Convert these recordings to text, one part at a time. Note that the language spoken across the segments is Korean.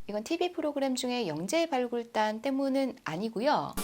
이건 TV 프로그램 중에 영재 발굴단 때문은 아니고요.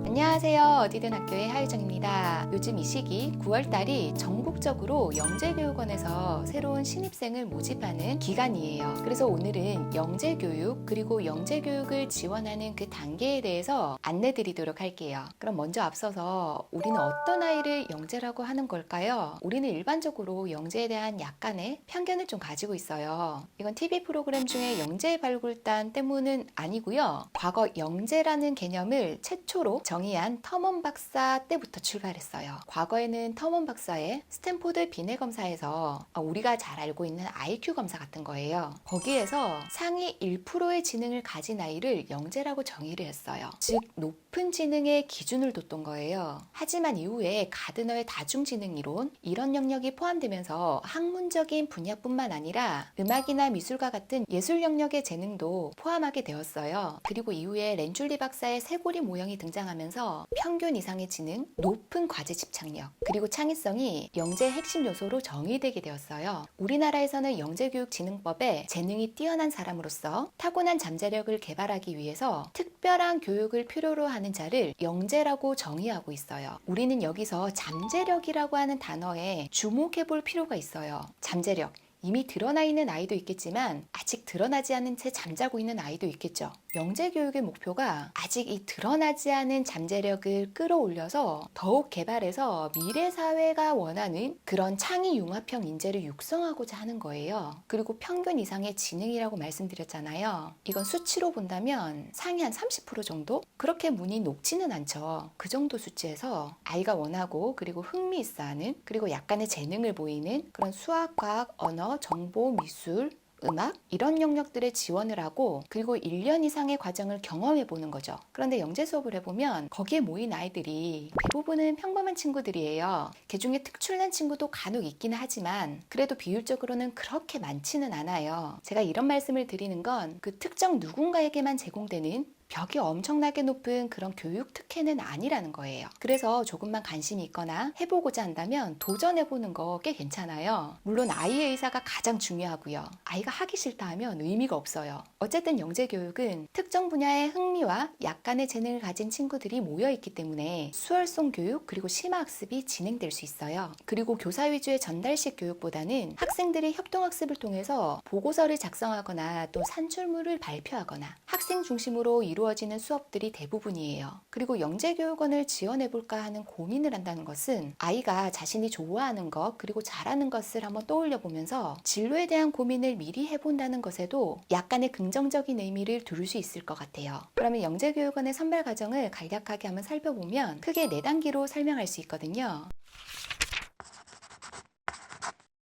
안녕하세요. 어디든 학교의 하유정입니다. 요즘 이 시기 9월달이 전국적으로 영재교육원에서 새로운 신입생을 모집하는 기간이에요. 그래서 오늘은 영재교육 그리고 영재교육을 지원하는 그 단계에 대해서 안내드리도록 할게요. 그럼 먼저 앞서서 우리는 어떤 아이를 영재라고 하는 걸까요? 우리는 일반적으로 영재에 대한 약간의 편견을 좀 가지고 있어요. 이건 TV 프로그램 중에 영재 발굴단 때문은 아니고요. 과거 영재라는 개념을 최초로 정의한 터먼 박사 때부터 출발했어요. 과거에는 터먼 박사의 스탠포드 비뇌 검사에서 우리가 잘 알고 있는 IQ 검사 같은 거예요. 거기에서 상위 1%의 지능을 가진 아이를 영재라고 정의를 했어요. 즉 높은 지능의 기준을 뒀던 거예요. 하지만 이후에 가드너의 다중지능 이론 이런 영역이 포함되면서 학문적인 분야뿐만 아니라 음악이나 미술과 같은 예술 영역의 재능도 포함하게 되었어요. 그리고 이후에 렌줄리 박사의 쇄골이 모형이 등장하면서 평균 이상의 지능, 높은 과제 집착력, 그리고 창의성이 영재의 핵심 요소로 정의되게 되었어요. 우리나라에서는 영재교육진흥법에 재능이 뛰어난 사람으로서 타고난 잠재력을 개발하기 위해서 특별한 교육을 필요로 하는 자를 영재라고 정의하고 있어요. 우리는 여기서 잠재력이라고 하는 단어에 주목해 볼 필요가 있어요. 잠재력. 이미 드러나 있는 아이도 있겠지만 아직 드러나지 않은 채 잠자고 있는 아이도 있겠죠. 영재교육의 목표가 아직 이 드러나지 않은 잠재력을 끌어올려서 더욱 개발해서 미래 사회가 원하는 그런 창의 융합형 인재를 육성하고자 하는 거예요. 그리고 평균 이상의 지능이라고 말씀드렸잖아요. 이건 수치로 본다면 상위 한 30% 정도? 그렇게 문이 높지는 않죠. 그 정도 수치에서 아이가 원하고 그리고 흥미있어하는 그리고 약간의 재능을 보이는 그런 수학, 과학, 언어, 정보, 미술, 음악 이런 영역들에 지원을 하고 그리고 1년 이상의 과정을 경험해 보는 거죠. 그런데 영재 수업을 해보면 거기에 모인 아이들이 대부분은 평범한 친구들이에요. 그중에 특출난 친구도 간혹 있기는 하지만 그래도 비율적으로는 그렇게 많지는 않아요. 제가 이런 말씀을 드리는 건 그 특정 누군가에게만 제공되는 벽이 엄청나게 높은 그런 교육 특혜는 아니라는 거예요. 그래서 조금만 관심이 있거나 해보고자 한다면 도전해보는 거 꽤 괜찮아요. 물론 아이의 의사가 가장 중요하고요. 아이가 하기 싫다 하면 의미가 없어요. 어쨌든 영재교육은 특정 분야의 흥미와 약간의 재능을 가진 친구들이 모여있기 때문에 수월성 교육 그리고 심화학습이 진행될 수 있어요. 그리고 교사 위주의 전달식 교육보다는 학생들이 협동학습을 통해서 보고서를 작성하거나 또 산출물을 발표하거나 학생 중심으로 이루어지는 수업들이 대부분이에요. 그리고 영재교육원을 지원해볼까 하는 고민을 한다는 것은 아이가 자신이 좋아하는 것 그리고 잘하는 것을 한번 떠올려 보면서 진로에 대한 고민을 미리 해본다는 것에도 약간의 긍정적인 의미를 두를 수 있을 것 같아요. 그러면 영재교육원의 선발 과정을 간략하게 한번 살펴보면 크게 4단계로 설명할 수 있거든요.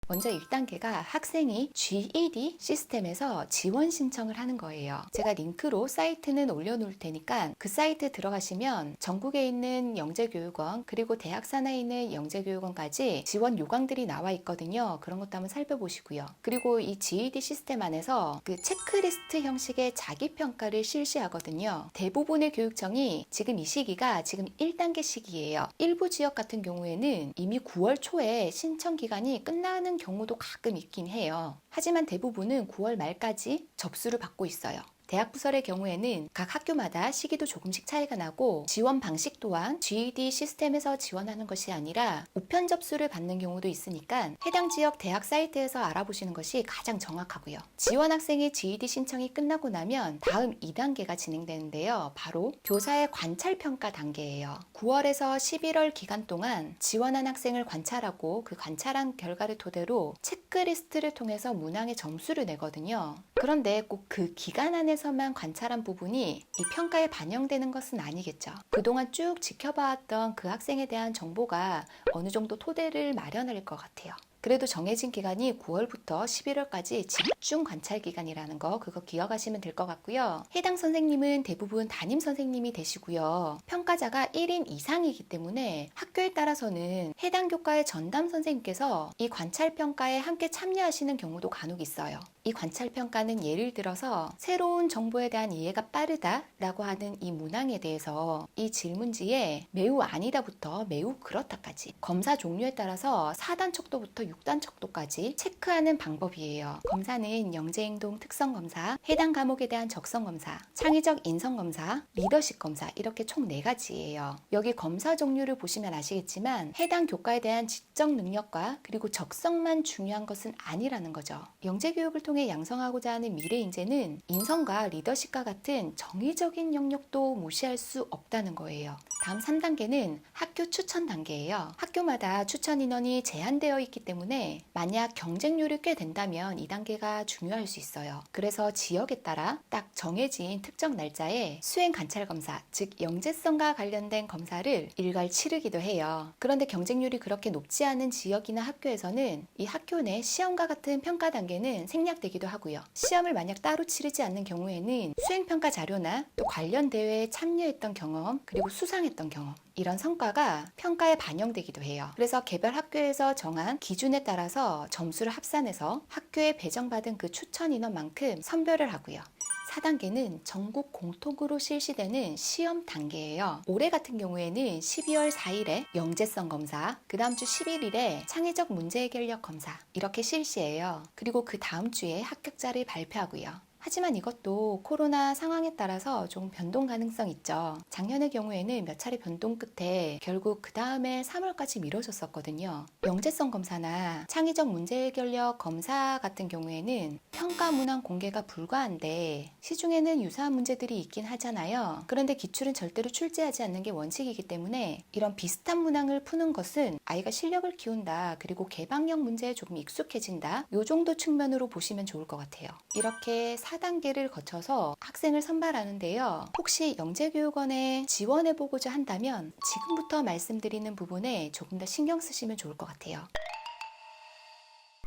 먼저 1단계가 학생이 GED 시스템에서 지원 신청을 하는 거예요. 제가 링크로 사이트는 올려놓을 테니까 그 사이트 들어가시면 전국에 있는 영재교육원 그리고 대학 산하에 있는 영재교육원까지 지원 요강들이 나와 있거든요. 그런 것도 한번 살펴보시고요. 그리고 이 GED 시스템 안에서 그 체크리스트 형식의 자기평가를 실시하거든요. 대부분의 교육청이 지금 이 시기가 지금 1단계 시기예요. 일부 지역 같은 경우에는 이미 9월 초에 신청 기간이 끝나는 경우도 가끔 있긴 해요. 하지만 대부분은 9월 말까지 접수를 받고 있어요. 대학 부설의 경우에는 각 학교마다 시기도 조금씩 차이가 나고 지원 방식 또한 GED 시스템에서 지원하는 것이 아니라 우편 접수를 받는 경우도 있으니까 해당 지역 대학 사이트에서 알아보시는 것이 가장 정확하고요. 지원 학생의 GED 신청이 끝나고 나면 다음 2단계가 진행되는데요. 바로 교사의 관찰평가 단계예요. 9월에서 11월 기간 동안 지원한 학생을 관찰하고 그 관찰한 결과를 토대로 체크리스트를 통해서 문항의 점수를 내거든요. 그런데 꼭 그 기간 안에서만 관찰한 부분이 이 평가에 반영되는 것은 아니겠죠. 그동안 쭉 지켜봐왔던 그 학생에 대한 정보가 어느 정도 토대를 마련할 것 같아요. 그래도 정해진 기간이 9월부터 11월까지 집중 관찰 기간이라는 거 그거 기억하시면 될 것 같고요. 해당 선생님은 대부분 담임 선생님이 되시고요. 평가자가 1인 이상이기 때문에 학교에 따라서는 해당 교과의 전담 선생님께서 이 관찰 평가에 함께 참여하시는 경우도 간혹 있어요. 이 관찰평가는 예를 들어서 새로운 정보에 대한 이해가 빠르다라고 하는 이 문항에 대해서 이 질문지에 매우 아니다부터 매우 그렇다까지 검사 종류에 따라서 4단 척도부터 6단 척도까지 체크하는 방법이에요. 검사는 영재행동 특성검사, 해당 과목에 대한 적성검사, 창의적 인성검사, 리더십 검사 이렇게 총 4가지예요. 여기 검사 종류를 보시면 아시겠지만 해당 교과에 대한 지적 능력과 그리고 적성만 중요한 것은 아니라는 거죠. 영재교육을 통해 양성하고자 하는 미래 인재는 인성과 리더십과 같은 정의적인 영역도 무시할 수 없다는 거예요. 다음 3단계는 학교 추천 단계예요. 학교마다 추천 인원이 제한되어 있기 때문에 만약 경쟁률이 꽤 된다면 이 단계가 중요할 수 있어요. 그래서 지역에 따라 딱 정해진 특정 날짜에 수행 관찰 검사, 즉 영재성과 관련된 검사를 일괄 치르기도 해요. 그런데 경쟁률이 그렇게 높지 않은 지역이나 학교에서는 이 학교 내 시험과 같은 평가 단계는 생략되기도 하고요. 시험을 만약 따로 치르지 않는 경우에는 수행평가 자료나 또 관련 대회에 참여했던 경험 그리고 수상했던 경험 이런 성과가 평가에 반영되기도 해요. 그래서 개별 학교에서 정한 기준에 따라서 점수를 합산해서 학교에 배정받은 그 추천 인원만큼 선별을 하고요. 4단계는 전국 공통으로 실시되는 시험 단계예요. 올해 같은 경우에는 12월 4일에 영재성 검사, 그 다음 주 11일에 창의적 문제 해결력 검사 이렇게 실시해요. 그리고 그 다음 주에 합격자를 발표하고요. 하지만 이것도 코로나 상황에 따라서 좀 변동 가능성 있죠. 작년의 경우에는 몇 차례 변동 끝에 결국 그 다음에 3월까지 미뤄졌었거든요. 영재성 검사나 창의적 문제 해결력 검사 같은 경우에는 평가 문항 공개가 불가한데 시중에는 유사한 문제들이 있긴 하잖아요. 그런데 기출은 절대로 출제하지 않는 게 원칙이기 때문에 이런 비슷한 문항을 푸는 것은 아이가 실력을 키운다, 그리고 개방형 문제에 조금 익숙해진다, 이 정도 측면으로 보시면 좋을 것 같아요. 이렇게 4단계를 거쳐서 학생을 선발하는데요. 혹시 영재교육원에 지원해보고자 한다면 지금부터 말씀드리는 부분에 조금 더 신경 쓰시면 좋을 것 같아요.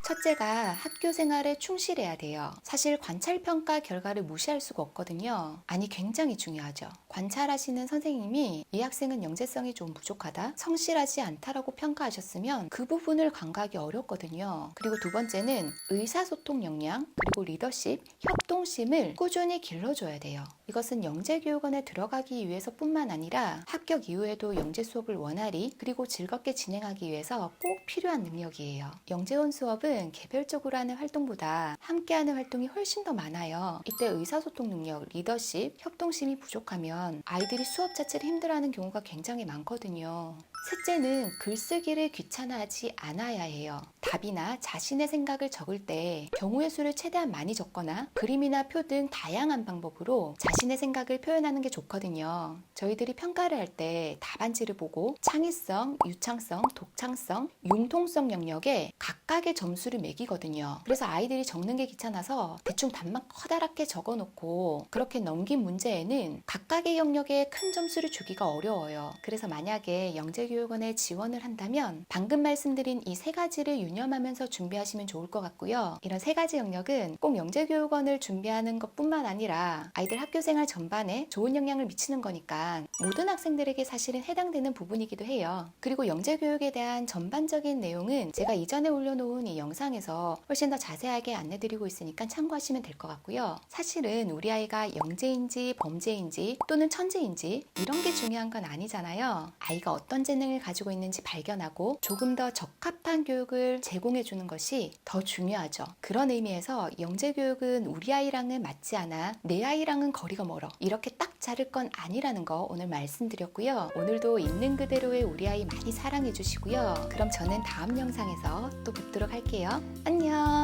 첫째가 학교 생활에 충실해야 돼요. 사실 관찰평가 결과를 무시할 수가 없거든요. 아니, 굉장히 중요하죠. 관찰하시는 선생님이 이 학생은 영재성이 좀 부족하다, 성실하지 않다라고 평가하셨으면 그 부분을 간과하기 어렵거든요. 그리고 두 번째는 의사소통 역량, 그리고 리더십, 협동심을 꾸준히 길러줘야 돼요. 이것은 영재교육원에 들어가기 위해서뿐만 아니라 합격 이후에도 영재 수업을 원활히 그리고 즐겁게 진행하기 위해서 꼭 필요한 능력이에요. 영재원 수업은 개별적으로 하는 활동보다 함께하는 활동이 훨씬 더 많아요. 이때 의사소통 능력, 리더십, 협동심이 부족하면 아이들이 수업 자체를 힘들어하는 경우가 굉장히 많거든요. 셋째는 글쓰기를 귀찮아하지 않아야 해요. 답이나 자신의 생각을 적을 때 경우의 수를 최대한 많이 적거나 그림이나 표 등 다양한 방법으로 자신의 생각을 표현하는 게 좋거든요. 저희들이 평가를 할 때 답안지를 보고 창의성, 유창성, 독창성, 융통성 영역에 각각의 점수를 매기거든요. 그래서 아이들이 적는 게 귀찮아서 대충 답만 커다랗게 적어놓고 그렇게 넘긴 문제에는 각각의 영역에 큰 점수를 주기가 어려워요. 그래서 만약에 영재교육원에 지원을 한다면 방금 말씀드린 이 3가지를 유념하면서 준비하시면 좋을 것 같고요. 이런 3가지 영역은 꼭 영재교육원을 준비하는 것뿐만 아니라 아이들 학교생활 전반에 좋은 영향을 미치는 거니까 모든 학생들에게 사실은 해당되는 부분이기도 해요. 그리고 영재교육에 대한 전반적인 내용은 제가 이전에 올려놓은 이 영상에서 훨씬 더 자세하게 안내드리고 있으니까 참고하시면 될 것 같고요. 사실은 우리 아이가 영재인지 범재인지 또는 천재인지 이런 게 중요한 건 아니잖아요. 아이가 어떤 재능을 가지고 있는지 발견하고 조금 더 적합한 교육을 제공해 주는 것이 더 중요하죠. 그런 의미에서 영재교육은 우리 아이랑은 맞지 않아, 내 아이랑은 거리가 멀어, 이렇게 딱 자를 건 아니라는 거 오늘 말씀드렸고요. 오늘도 있는 그대로의 우리 아이 많이 사랑해 주시고요. 그럼 저는 다음 영상에서 또 뵙도록 할게요. 안녕.